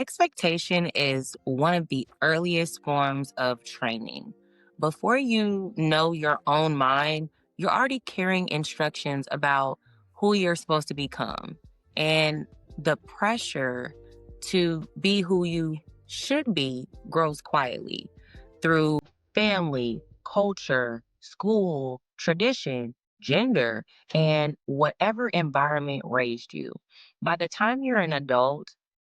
Expectation is one of the earliest forms of training. Before you know your own mind, you're already carrying instructions about who you're supposed to become. And the pressure to be who you should be grows quietly through family, culture, school, tradition, gender, and whatever environment raised you. By the time you're an adult,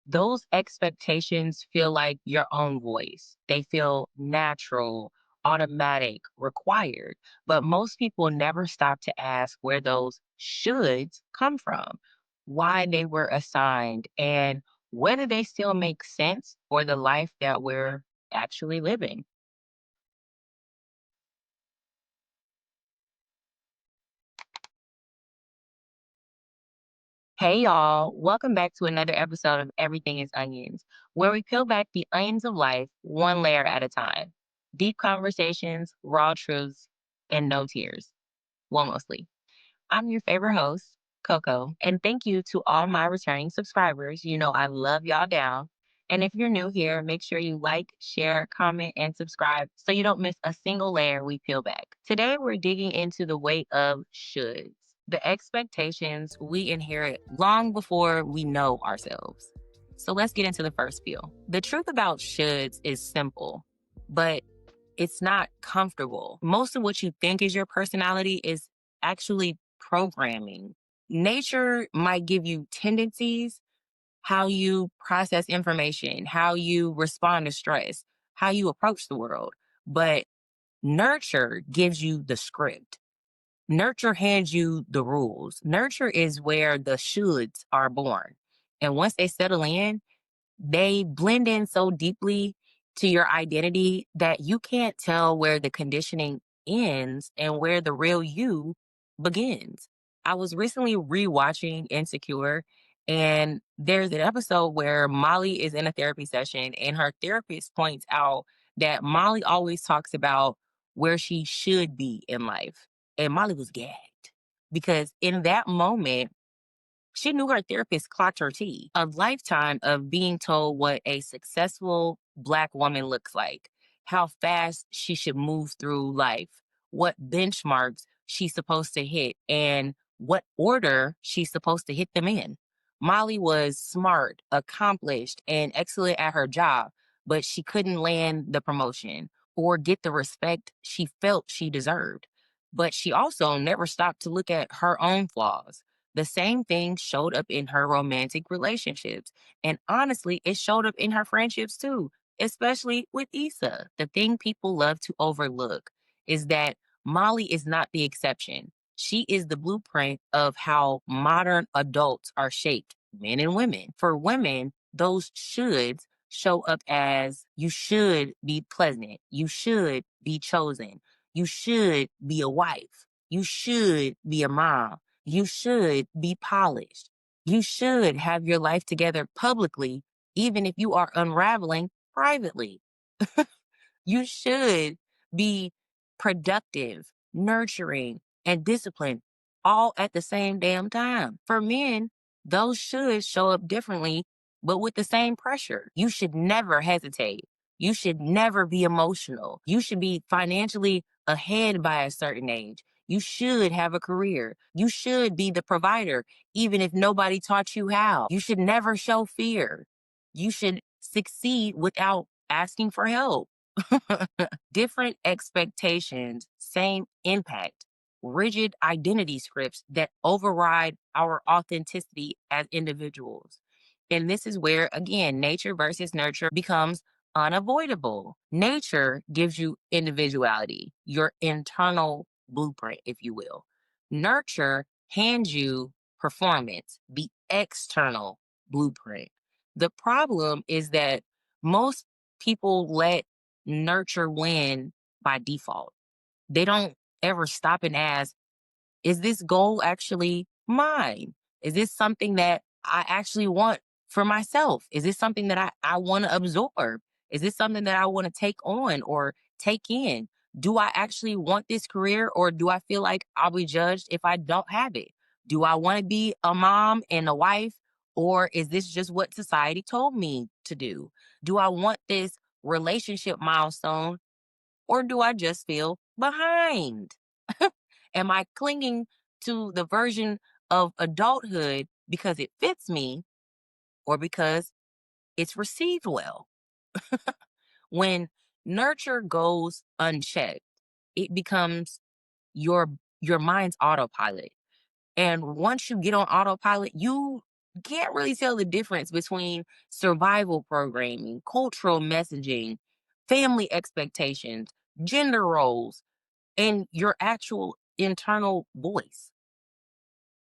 those expectations feel like your own voice. They feel natural, automatic, required. But most people never stop to ask where those shoulds come from, why they were assigned, and whether they still make sense for the life that we're actually living. Hey y'all, welcome back to another episode of Everything is Onions, where we peel back the onions of life one layer at a time. Deep conversations, raw truths, and no tears. Well, mostly. I'm your favorite host, Koko, and thank you to all my returning subscribers. You know I love y'all down. And if you're new here, make sure you like, share, comment, and subscribe so you don't miss a single layer we peel back. Today, we're digging into the weight of shoulds, the expectations we inherit long before we know ourselves. So let's get into the first feel. The truth about shoulds is simple, but it's not comfortable. Most of what you think is your personality is actually programming. Nature might give you tendencies, how you process information, how you respond to stress, how you approach the world. But nurture gives you the script. Nurture hands you the rules. Nurture is where the shoulds are born. And once they settle in, they blend in so deeply to your identity that you can't tell where the conditioning ends and where the real you begins. I was recently rewatching Insecure, and there's an episode where Molly is in a therapy session, and her therapist points out that Molly always talks about where she should be in life. And Molly was gagged because in that moment, she knew her therapist clocked her tea. A lifetime of being told what a successful Black woman looks like, how fast she should move through life, what benchmarks she's supposed to hit, and what order she's supposed to hit them in. Molly was smart, accomplished, and excellent at her job, but she couldn't land the promotion or get the respect she felt she deserved. But she also never stopped to look at her own flaws. The same thing showed up in her romantic relationships. And honestly, it showed up in her friendships too, especially with Issa. The thing people love to overlook is that Molly is not the exception. She is the blueprint of how modern adults are shaped, men and women. For women, those shoulds show up as you should be pleasant, you should be chosen, you should be a wife, you should be a mom, you should be polished. You should have your life together publicly, even if you are unraveling privately. You should be productive, nurturing, and disciplined all at the same damn time. For men, those should show up differently, but with the same pressure. You should never hesitate. You should never be emotional. You should be financially ahead by a certain age. You should have a career. You should be the provider, even if nobody taught you how. You should never show fear. You should succeed without asking for help. Different expectations, same impact, rigid identity scripts that override our authenticity as individuals. And this is where, again, nature versus nurture becomes unavoidable. Nature gives you individuality, your internal blueprint, if you will. Nurture hands you performance, the external blueprint. The problem is that most people let nurture win by default. They don't ever stop and ask, is this goal actually mine? Is this something that I actually want for myself? Is this something that I want to absorb? Is this something that I want to take on or take in? Do I actually want this career or do I feel like I'll be judged if I don't have it? Do I want to be a mom and a wife Or is this just what society told me to do? Do I want this relationship milestone or do I just feel behind? Am I clinging to the version of adulthood because it fits me or because it's received well? When nurture goes unchecked, it becomes your your mind's autopilot. And once you get on autopilot, you can't really tell the difference between survival programming, cultural messaging, family expectations, gender roles, and your actual internal voice.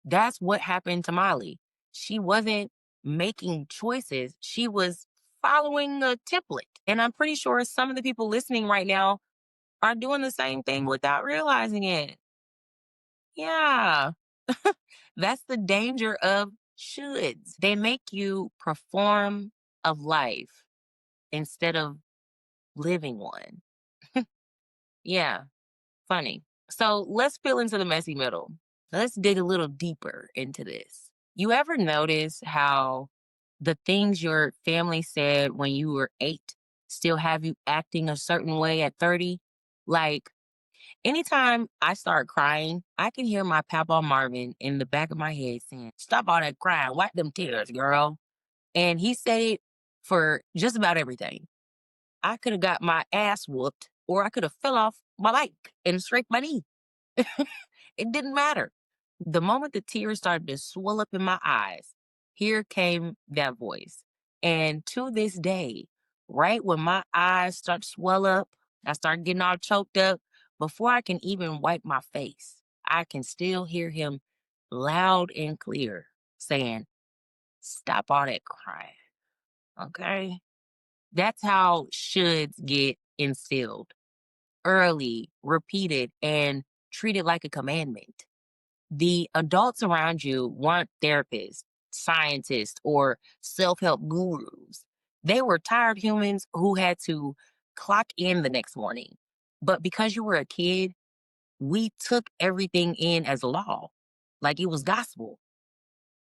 That's what happened to Molly. She wasn't making choices, she was following a template. And I'm pretty sure some of the people listening right now are doing the same thing without realizing it. Yeah. That's the danger of shoulds. They make you perform a life instead of living one. Yeah, funny. So let's peel into the messy middle. Let's dig a little deeper into this. You ever notice how the things your family said when you were 8 still have you acting a certain way at 30? Like, anytime I start crying, I can hear my Papa Marvin in the back of my head saying, "Stop all that crying, wipe them tears, girl." And he said it for just about everything. I could have got my ass whooped, or I could have fell off my bike and scraped my knee. It didn't matter. The moment the tears started to swell up in my eyes, here came that voice. And to this day, right when my eyes start to swell up, I start getting all choked up, before I can even wipe my face, I can still hear him loud and clear saying, "Stop all that crying." Okay? That's how shoulds get instilled early, repeated, and treated like a commandment. The adults around you weren't therapists, scientists, or self help gurus. They were tired humans who had to clock in the next morning. But because you were a kid, we took everything in as law, like it was gospel.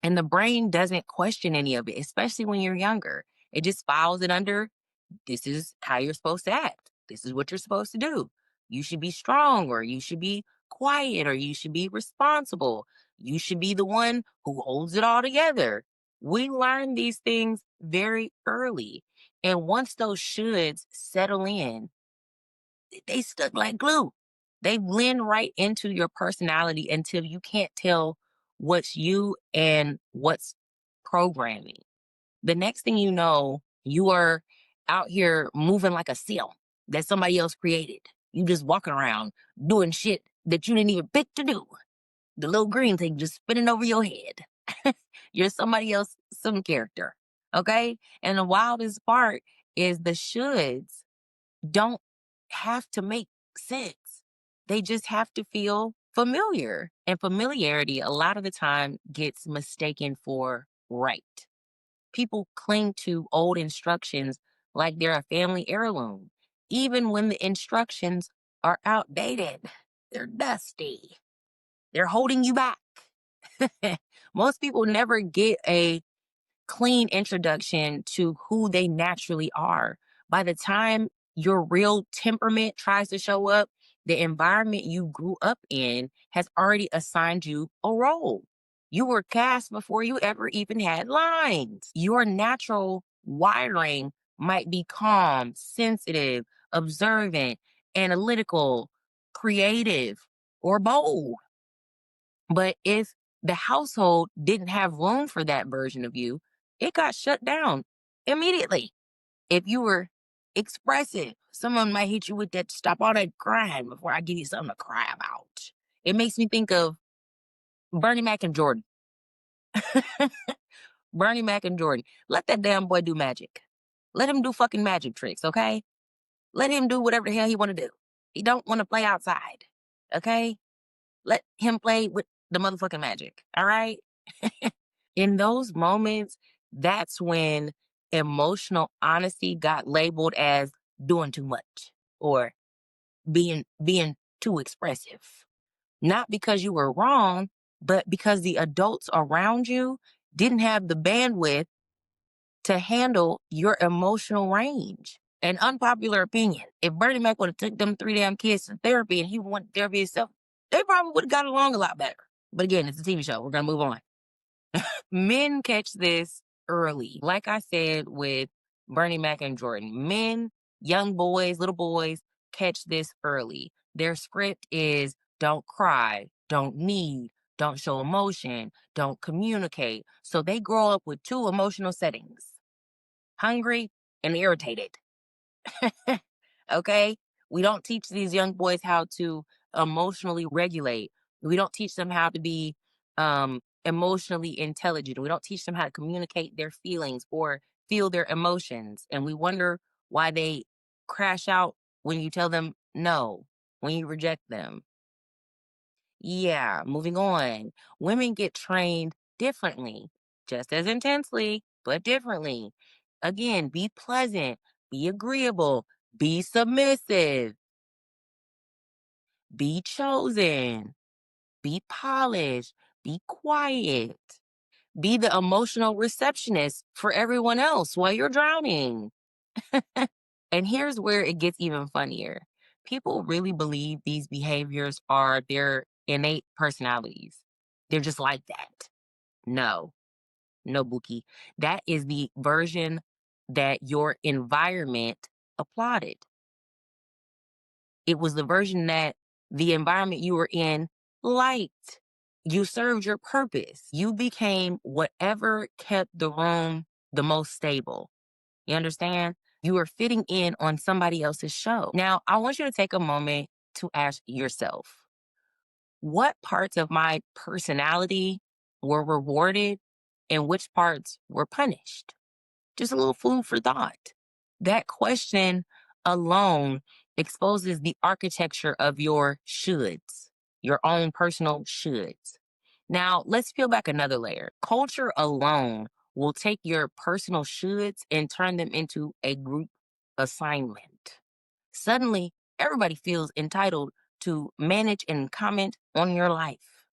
And the brain doesn't question any of it, especially when you're younger. It just files it under, this is how you're supposed to act. This is what you're supposed to do. You should be strong, or you should be quiet, or you should be responsible. You should be the one who holds it all together. We learn these things very early. And once those shoulds settle in, they stuck like glue. They blend right into your personality until you can't tell what's you and what's programming. The next thing you know, you are out here moving like a seal that somebody else created. You just walking around doing shit that you didn't even pick to do. The little green thing just spinning over your head. You're somebody else, some character. Okay? And the wildest part is the shoulds don't have to make sense. They just have to feel familiar. And familiarity, a lot of the time, gets mistaken for right. People cling to old instructions like they're a family heirloom, even when the instructions are outdated. They're dusty. They're holding you back. Most people never get a clean introduction to who they naturally are. By the time your real temperament tries to show up, the environment you grew up in has already assigned you a role. You were cast before you ever even had lines. Your natural wiring might be calm, sensitive, observant, analytical, creative, or bold. But if the household didn't have room for that version of you, it got shut down immediately. If you were expressive, someone might hit you with that, "Stop all that crying before I give you something to cry about." It makes me think of Bernie Mac and Jordan. Bernie Mac and Jordan. Let that damn boy do magic. Let him do fucking magic tricks, okay? Let him do whatever the hell he want to do. He don't want to play outside, okay? Let him play with the motherfucking magic, all right? In those moments, that's when emotional honesty got labeled as doing too much or being too expressive. Not because you were wrong, but because the adults around you didn't have the bandwidth to handle your emotional range. An unpopular opinion. If Bernie Mac would have took them 3 damn kids to therapy and he went to therapy himself, they probably would have got along a lot better. But again, it's a TV show. We're gonna move on. Men catch this early. Like I said with Bernie Mac and Jordan, men, young boys, little boys catch this early. Their script is don't cry, don't need, don't show emotion, don't communicate. So they grow up with 2 emotional settings: hungry and irritated. Okay? We don't teach these young boys how to emotionally regulate. We don't teach them how to be emotionally intelligent. We don't teach them how to communicate their feelings or feel their emotions. And we wonder why they crash out when you tell them no, when you reject them. Yeah, moving on. Women get trained differently, just as intensely, but differently. Again, be pleasant, be agreeable, be submissive, be chosen, be polished, be quiet, be the emotional receptionist for everyone else while you're drowning. And here's where it gets even funnier. People really believe these behaviors are their innate personalities. They're just like that. No, no, Buki. That is the version that your environment applauded. It was the version that the environment you were in liked. You served your purpose. You became whatever kept the room the most stable. You understand? You are fitting in on somebody else's show. Now, I want you to take a moment to ask yourself, what parts of my personality were rewarded and which parts were punished? Just a little food for thought. That question alone exposes the architecture of your shoulds, your own personal shoulds. Now, let's peel back another layer. Culture alone will take your personal shoulds and turn them into a group assignment. Suddenly, everybody feels entitled to manage and comment on your life.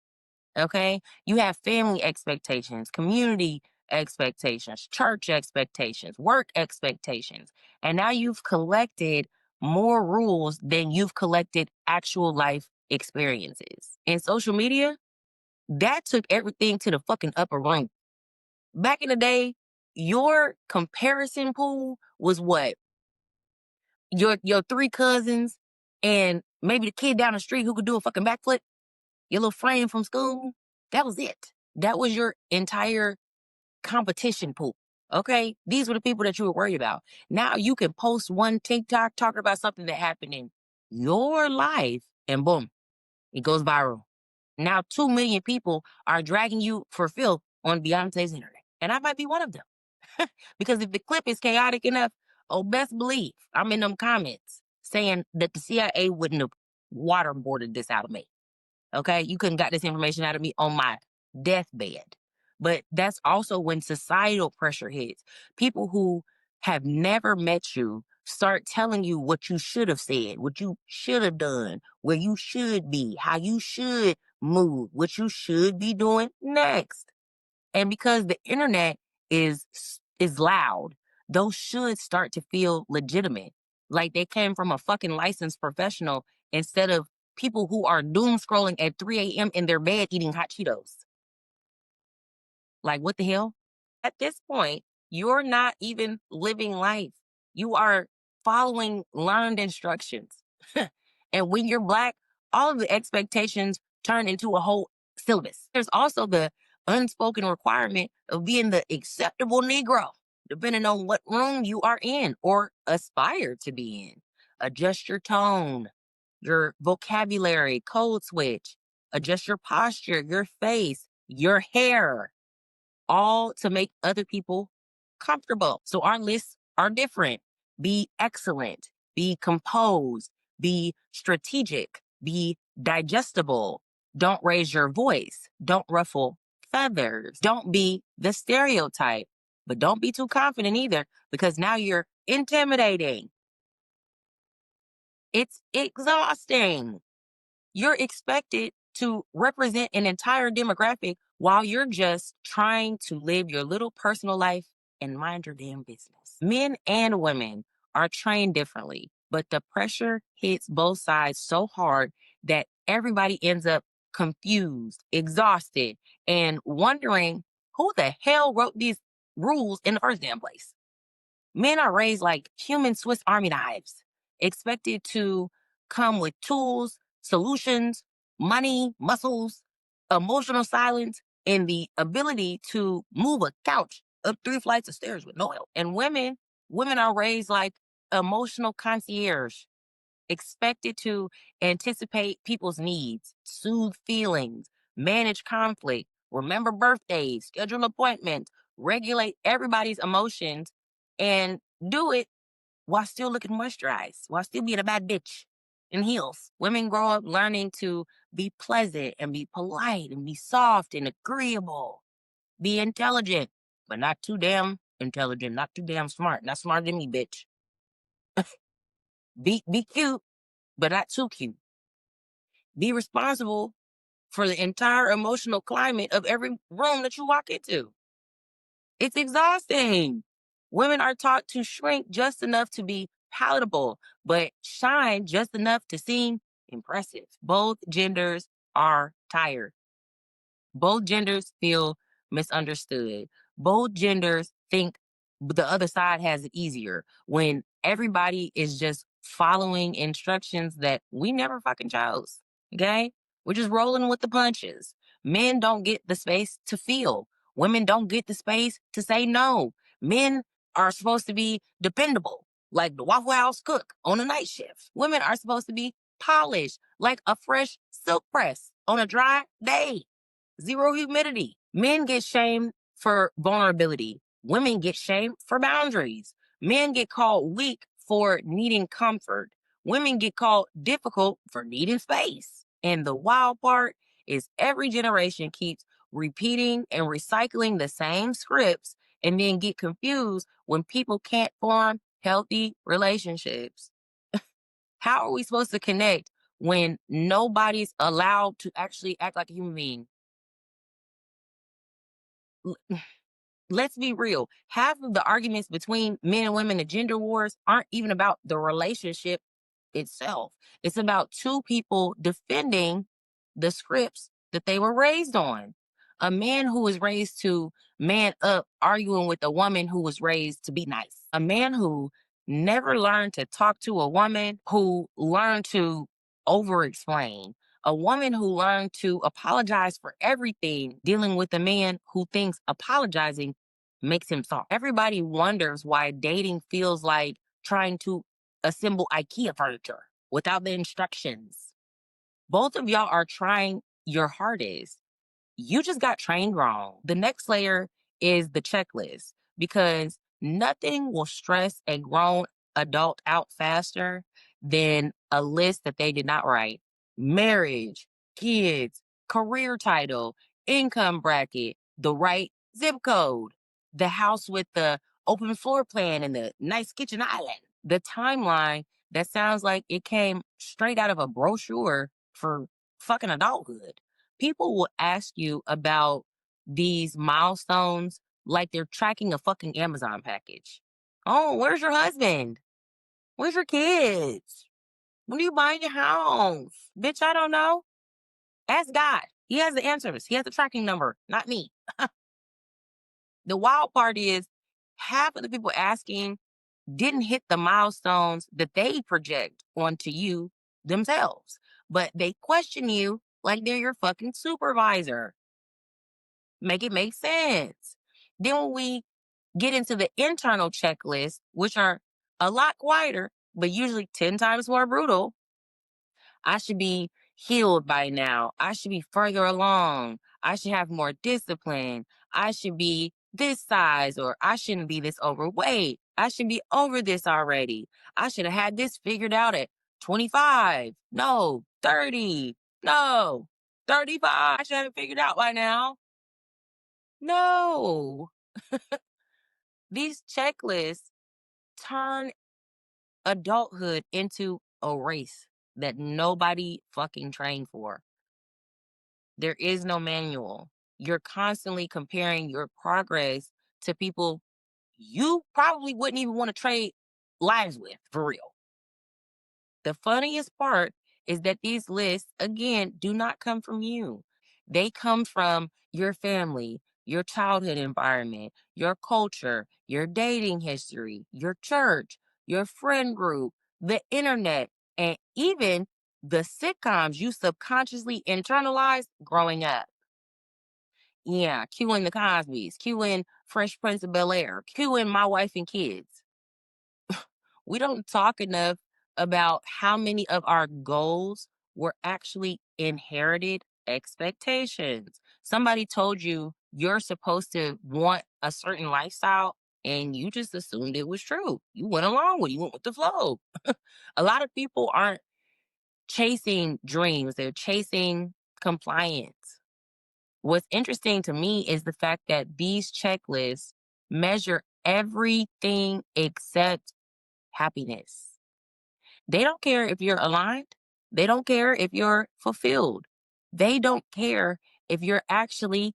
Okay? You have family expectations, community expectations, church expectations, work expectations. And now you've collected more rules than you've collected actual life experiences. In social media, that took everything to the fucking upper room. Back in the day, your comparison pool was what? Your 3 cousins and maybe the kid down the street who could do a fucking backflip, your little friend from school. That was it. That was your entire competition pool. Okay? These were the people that you were worried about. Now you can post one TikTok talking about something that happened in your life and boom, it goes viral. Now 2 million people are dragging you for filth on Beyonce's internet. And I might be one of them. Because if the clip is chaotic enough, oh, best believe I'm in them comments saying that the CIA wouldn't have waterboarded this out of me. Okay. You couldn't got this information out of me on my deathbed. But that's also when societal pressure hits. People who have never met you start telling you what you should have said, what you should have done, where you should be, how you should move, what you should be doing next. And because the internet is loud, those should start to feel legitimate. Like they came from a fucking licensed professional instead of people who are doom scrolling at 3 a.m. in their bed eating hot Cheetos. Like, what the hell? At this point, you're not even living life. You are following learned instructions. And when you're Black, all of the expectations turn into a whole syllabus. There's also the unspoken requirement of being the acceptable Negro, depending on what room you are in or aspire to be in. Adjust your tone, your vocabulary, code switch, adjust your posture, your face, your hair, all to make other people comfortable. So our lists are different. Be excellent, be composed, be strategic, be digestible. Don't raise your voice. Don't ruffle feathers. Don't be the stereotype, but don't be too confident either because now you're intimidating. It's exhausting. You're expected to represent an entire demographic while you're just trying to live your little personal life and mind your damn business. Men and women are trained differently, but the pressure hits both sides so hard that everybody ends up confused, exhausted, and wondering who the hell wrote these rules in the first damn place. Men are raised like human Swiss Army knives, expected to come with tools, solutions, money, muscles, emotional silence, and the ability to move a couch up 3 flights of stairs with no help. And women are raised like emotional concierge, expected to anticipate people's needs, soothe feelings, manage conflict, remember birthdays, schedule appointments, regulate everybody's emotions, and do it while still looking moisturized, while still being a bad bitch in heels. Women grow up learning to be pleasant and be polite and be soft and agreeable, be intelligent, but not too damn intelligent, not too damn smart, not smarter than me, bitch. Be cute, but not too cute. Be responsible for the entire emotional climate of every room that you walk into. It's exhausting. Women are taught to shrink just enough to be palatable, but shine just enough to seem impressive. Both genders are tired. Both genders feel misunderstood. Both genders think the other side has it easier when everybody is just following instructions that we never fucking chose. Okay? We're just rolling with the punches. Men don't get the space to feel. Women don't get the space to say no. Men are supposed to be dependable, like the Waffle House cook on a night shift. Women are supposed to be polished, like a fresh silk press on a dry day. Zero humidity. Men get shamed for vulnerability. Women get shamed for boundaries. Men get called weak for needing comfort. Women get called difficult for needing space. And the wild part is every generation keeps repeating and recycling the same scripts and then get confused when people can't form healthy relationships. How are we supposed to connect when nobody's allowed to actually act like a human being? Let's be real. Half of the arguments between men and women in gender wars aren't even about the relationship itself. It's about two people defending the scripts that they were raised on. A man who was raised to man up arguing with a woman who was raised to be nice. A man who never learned to talk to a woman who learned to over explain. A woman who learned to apologize for everything, dealing with a man who thinks apologizing makes him soft. Everybody wonders why dating feels like trying to assemble IKEA furniture without the instructions. Both of y'all are trying your hardest. You just got trained wrong. The next layer is the checklist because nothing will stress a grown adult out faster than a list that they did not write. Marriage, kids, career title, income bracket, the right zip code, the house with the open floor plan and the nice kitchen island. The timeline that sounds like it came straight out of a brochure for fucking adulthood. People will ask you about these milestones like they're tracking a fucking Amazon package. Oh, where's your husband? Where's your kids? When are you buying your house? Bitch, I don't know. Ask God. He has the answers. He has the tracking number, not me. The wild part is half of the people asking didn't hit the milestones that they project onto you themselves, but they question you like they're your fucking supervisor. Make it make sense. Then when we get into the internal checklist, which are a lot quieter, but usually 10 times more brutal, I should be healed by now. I should be further along. I should have more discipline. I should be this size, or I shouldn't be this overweight. I should be over this already. I should have had this figured out at 25. No, 30. No, 35. I should have it figured out by now. No. These checklists turn adulthood into a race that nobody fucking trained for. There is no manual. you're constantly comparing your progress to people you probably wouldn't even want to trade lives with for real. The funniest part is that these lists, again, do not come from you. They come from your family, your childhood environment, your culture, your dating history, your church, your friend group, the internet, and even the sitcoms you subconsciously internalized growing up. Yeah, cue in the Cosby's, cue in Fresh Prince of Bel Air, cue in My Wife and Kids. We don't talk enough about how many of our goals were actually inherited expectations. Somebody told you you're supposed to want a certain lifestyle and you just assumed it was true. You went along with it, you went with the flow. A lot of people aren't chasing dreams, they're chasing compliance. What's interesting to me is the fact that these checklists measure everything except happiness. They don't care if you're aligned. They don't care if you're fulfilled. They don't care if you're actually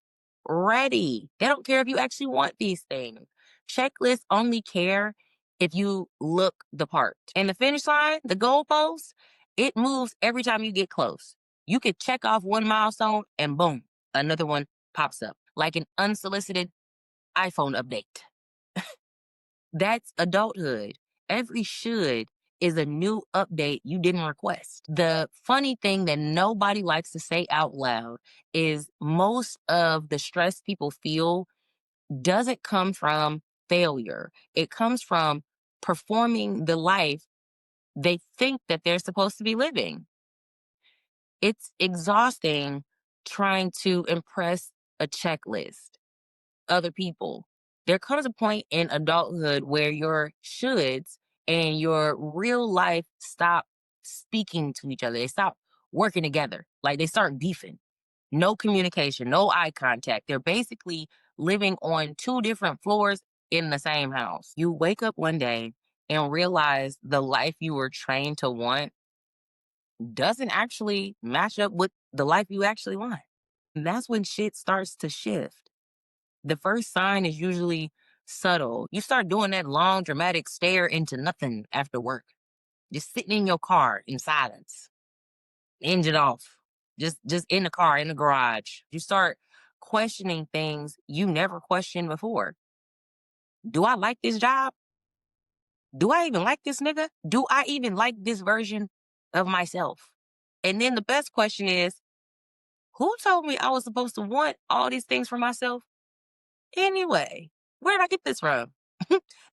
ready. They don't care if you actually want these things. Checklists only care if you look the part. And the finish line, the goalpost, it moves every time you get close. You could check off one milestone and boom, another one pops up like an unsolicited iPhone update. That's adulthood. Every should is a new update you didn't request. The funny thing that nobody likes to say out loud is most of the stress people feel doesn't come from failure. It comes from performing the life they think that they're supposed to be living. It's exhausting trying to impress a checklist other people. There comes a point in adulthood where your shoulds and your real life stop speaking to each other. They stop working together. Like they start beefing. No communication, no eye contact. They're basically living on two different floors in the same house. You wake up one day and realize the life you were trained to want doesn't actually match up with the life you actually want. And that's when shit starts to shift. The first sign is usually subtle. You start doing that long, dramatic stare into nothing after work, just sitting in your car in silence, engine off, just in the car, in the garage. You start questioning things you never questioned before. Do I like this job? Do I even like this nigga? Do I even like this version of myself? And then the best question is, who told me I was supposed to want all these things for myself? Anyway, where did I get this from?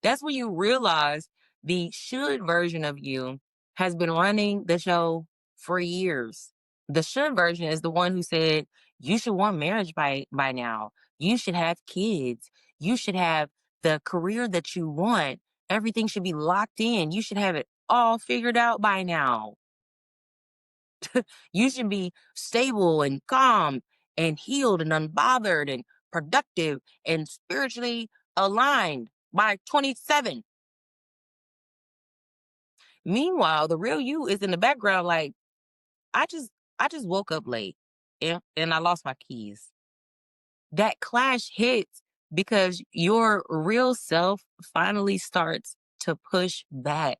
That's when you realize the should version of you has been running the show for years. The should version is the one who said, you should want marriage by now. You should have kids. You should have the career that you want. Everything should be locked in. You should have it all figured out by now. You should be stable and calm and healed and unbothered and productive and spiritually aligned by 27. Meanwhile, the real you is in the background like, I just I just woke up late and I lost my keys. That clash hits because your real self finally starts to push back.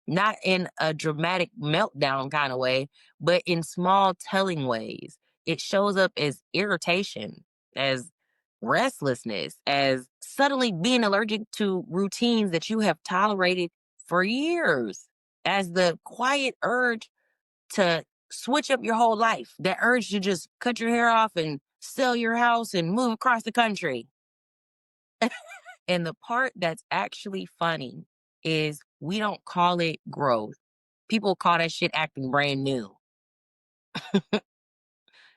Not in a dramatic meltdown kind of way, but in small telling ways. It shows up as irritation, as restlessness, as suddenly being allergic to routines that you have tolerated for years, as the quiet urge to switch up your whole life, that urge to just cut your hair off and sell your house and move across the country. And the part that's actually funny is we don't call it growth. People call that shit acting brand new.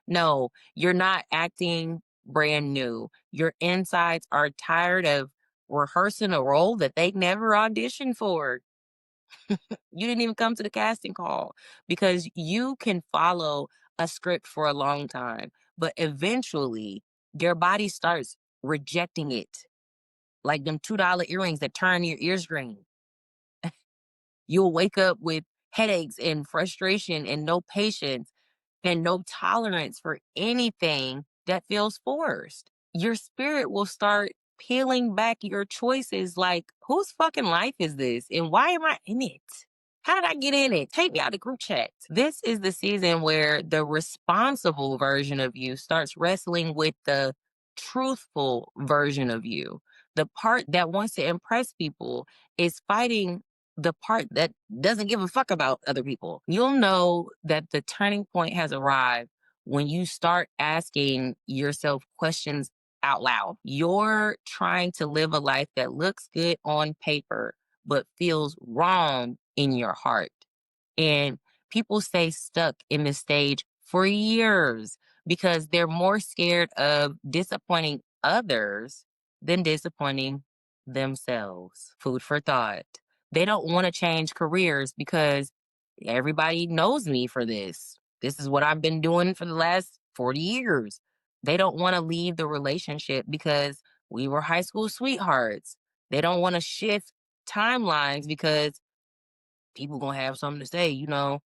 No, you're not acting brand new. Your insides are tired of rehearsing a role that they never auditioned for. You didn't even come to the casting call because you can follow a script for a long time, but eventually your body starts rejecting it. Like them $2 earrings that turn your ears green. You'll wake up with headaches and frustration and no patience and no tolerance for anything that feels forced. Your spirit will start peeling back your choices like, whose fucking life is this? And why am I in it? How did I get in it? Take me out of group chat. This is the season where the responsible version of you starts wrestling with the truthful version of you. The part that wants to impress people is fighting the part that doesn't give a fuck about other people. You'll know that the turning point has arrived when you start asking yourself questions out loud. You're trying to live a life that looks good on paper, but feels wrong in your heart. And people stay stuck in this stage for years because they're more scared of disappointing others than disappointing themselves. Food for thought. They don't want to change careers because everybody knows me for this. This is what I've been doing for the last 40 years. They don't want to leave the relationship because we were high school sweethearts. They don't want to shift timelines because people gonna have something to say, Uh,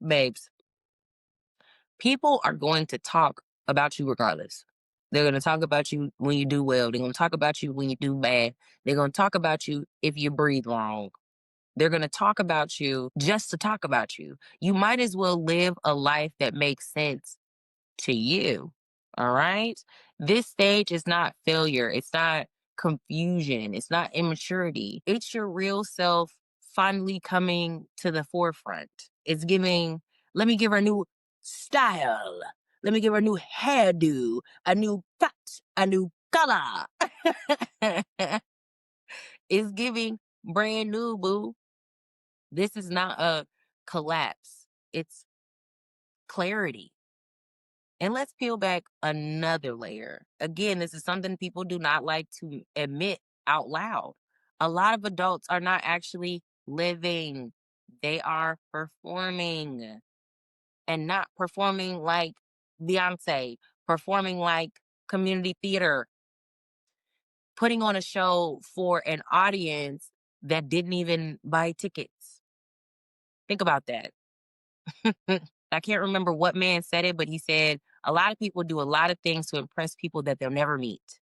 babes. People are going to talk about you regardless. They're gonna talk about you when you do well. They're gonna talk about you when you do bad. They're gonna talk about you if you breathe wrong. They're gonna talk about you just to talk about you. You might as well live a life that makes sense to you. All right. This stage is not failure. It's not confusion. It's not immaturity. It's your real self finally coming to the forefront. It's giving, let me give her a new style. Let me give her a new hairdo, a new cut, a new color. It's giving brand new, boo. This is not a collapse. It's clarity. And let's peel back another layer. Again, this is something people do not like to admit out loud. A lot of adults are not actually living, they are performing, and not performing like Beyonce, performing like community theater, putting on a show for an audience that didn't even buy tickets. Think about that. I can't remember what man said it, but he said, a lot of people do a lot of things to impress people that they'll never meet.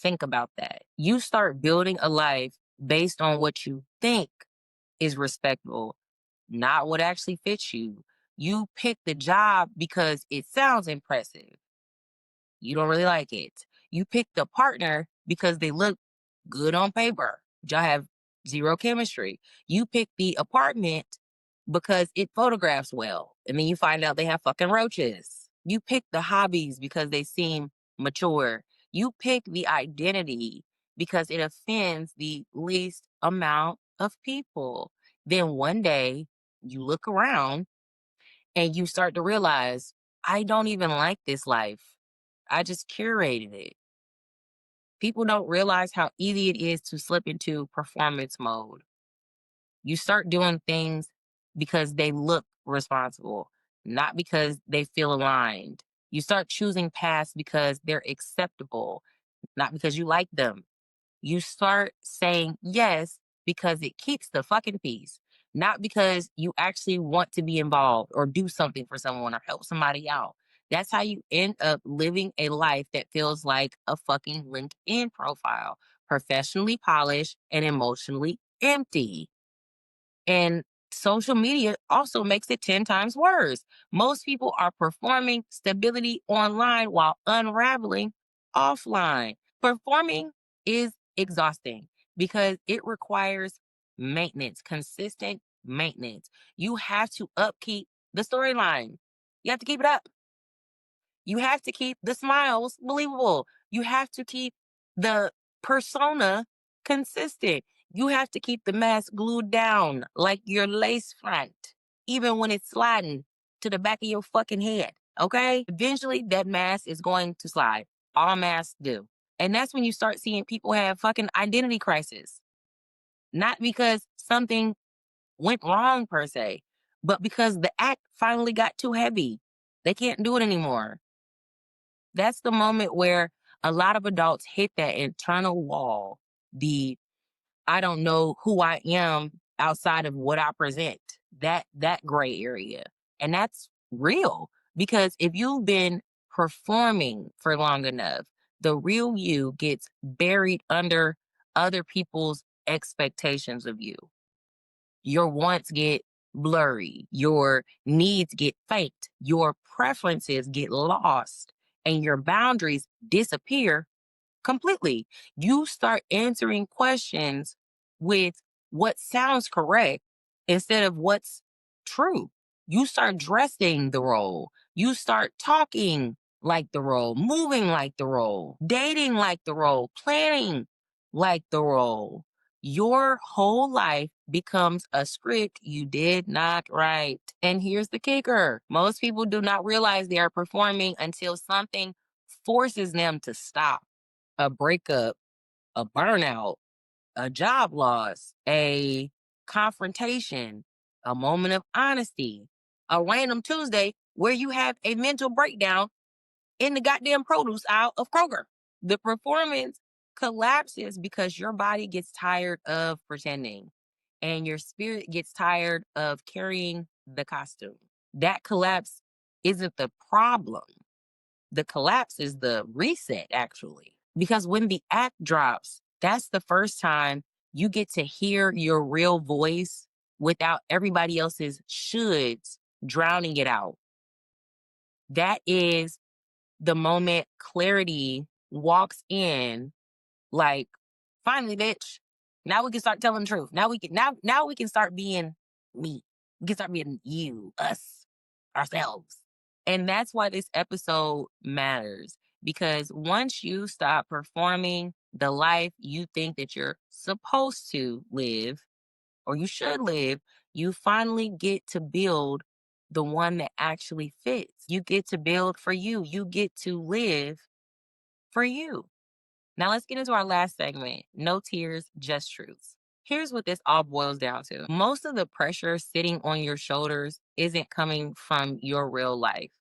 Think about that. You start building a life based on what you think is respectable, not what actually fits you. You pick the job because it sounds impressive. You don't really like it. You pick the partner because they look good on paper. Y'all have zero chemistry. You pick the apartment because it photographs well. And then you find out they have fucking roaches. You pick the hobbies because they seem mature. You pick the identity because it offends the least amount of people. Then one day you look around and you start to realize, I don't even like this life. I just curated it. People don't realize how easy it is to slip into performance mode. You start doing things because they look responsible, not because they feel aligned. You start choosing paths because they're acceptable, not because you like them. You start saying yes because it keeps the fucking peace, not because you actually want to be involved or do something for someone or help somebody out. That's how you end up living a life that feels like a fucking LinkedIn profile, professionally polished and emotionally empty. And social media also makes it 10 times worse. Most people are performing stability online while unraveling offline. Performing is exhausting because it requires maintenance, consistent maintenance. You have to upkeep the storyline. You have to keep it up. You have to keep the smiles believable. You have to keep the persona consistent. You have to keep the mask glued down like your lace front, even when it's sliding to the back of your fucking head. Okay? Eventually, that mask is going to slide. All masks do. And that's when you start seeing people have fucking identity crisis. Not because something went wrong per se, but because the act finally got too heavy. They can't do it anymore. That's the moment where a lot of adults hit that internal wall, the I don't know who I am outside of what I present, that gray area. And that's real because if you've been performing for long enough, the real you gets buried under other people's expectations of you. Your wants get blurry, your needs get faked, your preferences get lost, and your boundaries disappear completely. You start answering questions with what sounds correct instead of what's true. You start dressing the role. You start talking like the role, moving like the role, dating like the role, planning like the role. Your whole life becomes a script you did not write. And here's the kicker: most people do not realize they are performing until something forces them to stop. A breakup, a burnout, a job loss, a confrontation, a moment of honesty, a random Tuesday where you have a mental breakdown in the goddamn produce aisle of Kroger. The performance collapses because your body gets tired of pretending and your spirit gets tired of carrying the costume. That collapse isn't the problem. The collapse is the reset, actually. Because when the act drops, that's the first time you get to hear your real voice without everybody else's shoulds drowning it out. That is the moment clarity walks in, like, finally, bitch. Now we can start telling the truth. Now we can start being me. We can start being you, us, ourselves. And that's why this episode matters. Because once you stop performing the life you think that you're supposed to live or you should live, you finally get to build the one that actually fits. You get to build for you. You get to live for you. Now let's get into our last segment: no tears, just truths. Here's what this all boils down to. Most of the pressure sitting on your shoulders isn't coming from your real life.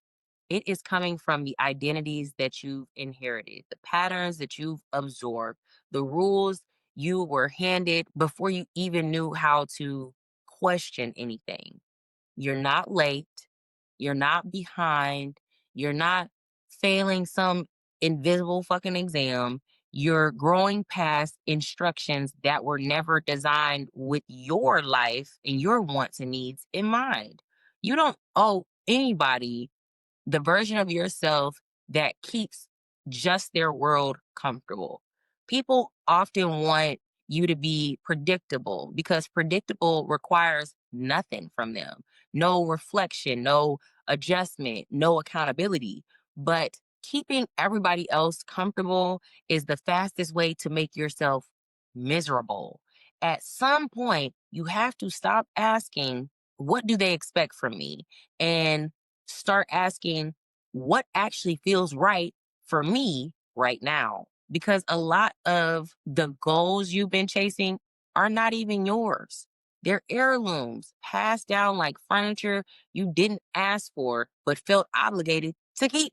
It is coming from the identities that you've inherited, the patterns that you've absorbed, the rules you were handed before you even knew how to question anything. You're not late. You're not behind. You're not failing some invisible fucking exam. You're growing past instructions that were never designed with your life and your wants and needs in mind. You don't owe anybody the version of yourself that keeps just their world comfortable. People often want you to be predictable because predictable requires nothing from them: no reflection, no adjustment, no accountability. But keeping everybody else comfortable is the fastest way to make yourself miserable. At some point, you have to stop asking, what do they expect from me? And start asking, what actually feels right for me right now? Because a lot of the goals you've been chasing are not even yours. They're heirlooms passed down like furniture you didn't ask for, but felt obligated to keep.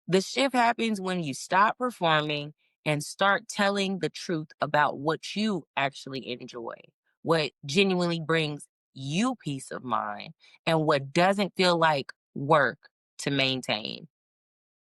The shift happens when you stop performing and start telling the truth about what you actually enjoy, what genuinely brings you peace of mind, and what doesn't feel like work to maintain.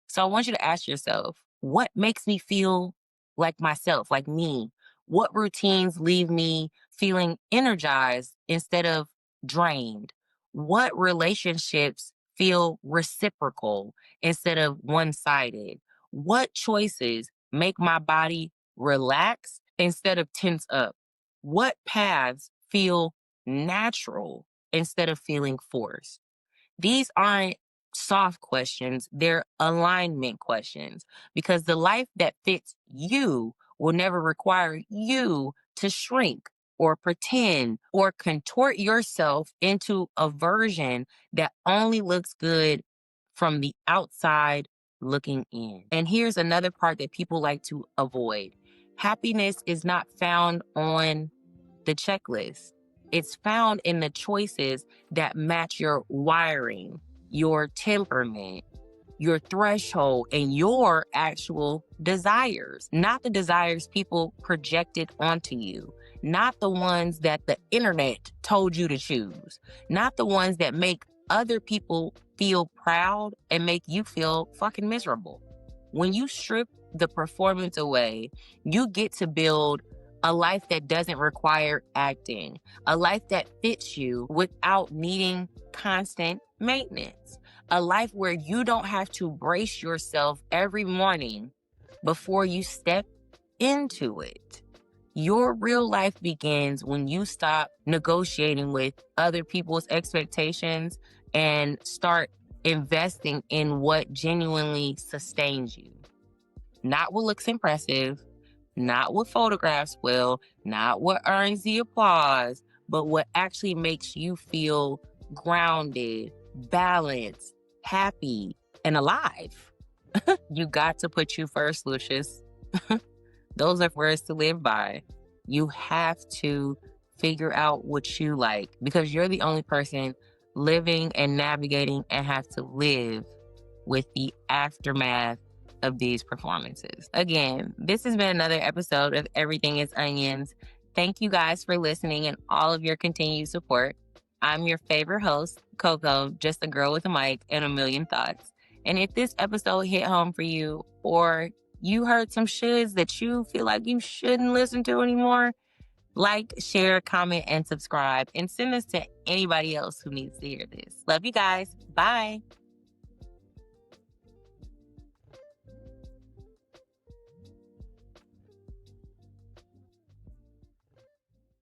So I want you to ask yourself, what makes me feel like myself, like me? What routines leave me feeling energized instead of drained? What relationships feel reciprocal instead of one sided? What choices make my body relax instead of tense up? What paths feel natural instead of feeling forced? These aren't soft questions, they're alignment questions, because the life that fits you will never require you to shrink or pretend or contort yourself into a version that only looks good from the outside looking in. And here's another part that people like to avoid: happiness is not found on the checklist. It's found in the choices that match your wiring, your temperament, your threshold, and your actual desires, not the desires people projected onto you, not the ones that the internet told you to choose, not the ones that make other people feel proud and make you feel fucking miserable. When you strip the performance away, you get to build a life that doesn't require acting, a life that fits you without needing constant maintenance, a life where you don't have to brace yourself every morning before you step into it. Your real life begins when you stop negotiating with other people's expectations and start investing in what genuinely sustains you. Not what looks impressive, not what photographs will, not what earns the applause, but what actually makes you feel grounded, balanced, happy, and alive. You got to put you first, Lucius. Those are words to live by. You have to figure out what you like because you're the only person living and navigating and have to live with the aftermath of these performances. Again, this has been another episode of Everything is Onions. Thank you guys for listening and all of your continued support. I'm your favorite host, Koko, just a girl with a mic and a million thoughts. And if this episode hit home for you, or you heard some shoulds that you feel like you shouldn't listen to anymore, like, share, comment, and subscribe, and send this to anybody else who needs to hear this. Love you guys. Bye.